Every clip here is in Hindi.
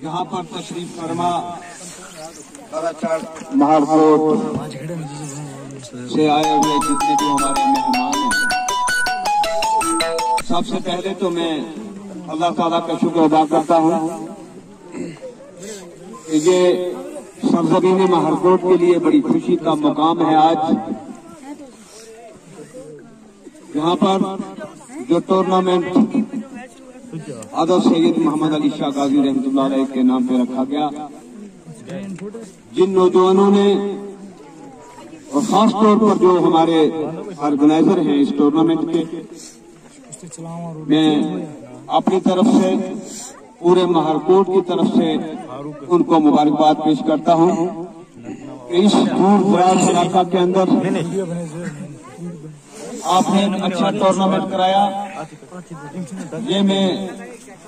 यहाँ पर तशरीफ फरमा महारकोट से आए हुए जितने भी हमारे मेहमान हैं, सबसे पहले तो मैं अल्लाह ताला का शुक्र अदा करता हूँ कि ये सरजमीन महारकोट के लिए बड़ी खुशी का मुकाम है। आज यहाँ पर जो टूर्नामेंट हज़रत सैयद मोहम्मद अली शाह गाजी रहमतुल्लाह अलैह के नाम पे रखा गया, जिन नौजवानों ने और खास तौर पर जो हमारे ऑर्गेनाइजर हैं इस टूर्नामेंट के, मैं अपनी तरफ से पूरे महारकोट की तरफ से उनको मुबारकबाद पेश करता हूं कि इस दूर दराज इलाका के अंदर आपने एक अच्छा टूर्नामेंट कराया। ये मैं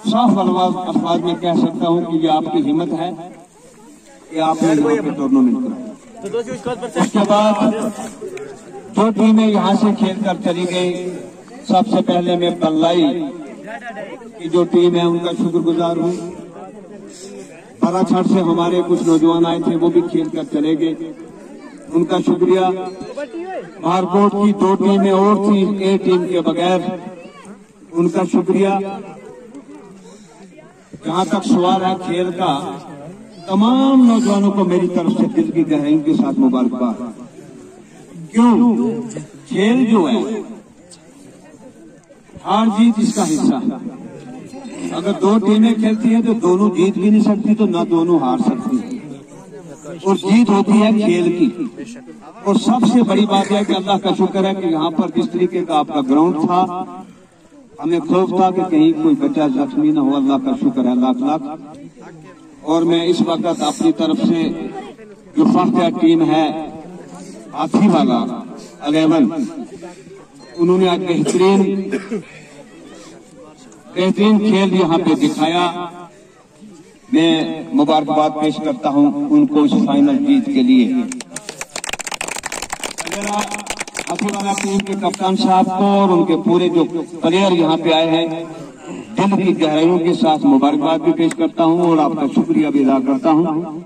साफ अल्फाज में कह सकता हूं कि ये आपकी हिम्मत है कि आपने यहाँ पे टूर्नामेंट कराया। उसके बाद जो टीमें यहाँ से खेल कर चली गई, सबसे पहले मैं बल्लाई की जो टीम है उनका शुक्रगुजार हूँ। बालाछाट से हमारे कुछ नौजवान आए थे, वो भी खेल कर चले गए, उनका शुक्रिया। महारकोट की दो टीमें और थी ए टीम के बगैर, उनका शुक्रिया। जहां तक सवाल है खेल का, तमाम नौजवानों को मेरी तरफ से दिल की गहराई के साथ मुबारकबाद। क्यों? खेल जो है हार जीत इसका हिस्सा है। अगर दो टीमें खेलती हैं तो दोनों जीत भी नहीं सकती, तो ना दोनों हार सकती। और जीत होती है खेल की। और सबसे बड़ी बात है कि अल्लाह का शुक्र है कि यहाँ पर जिस तरीके का आपका ग्राउंड था, हमें खौफ था कि कहीं कोई बच्चा जख्मी न हो। अल्लाह का शुक्र है लाख लाख। और मैं इस वक्त अपनी तरफ से जो फर्स्ट टीम है हाथी वाला 11, उन्होंने आज बेहतरीन खेल यहाँ पे दिखाया। मैं मुबारकबाद पेश करता हूं उनको इस फाइनल जीत के लिए। हाथीवाला टीम के कप्तान साहब को और उनके पूरे जो प्लेयर यहाँ पे आए हैं, दिल की गहराइयों के साथ मुबारकबाद भी पेश करता हूं और आपका शुक्रिया भी अदा करता हूं।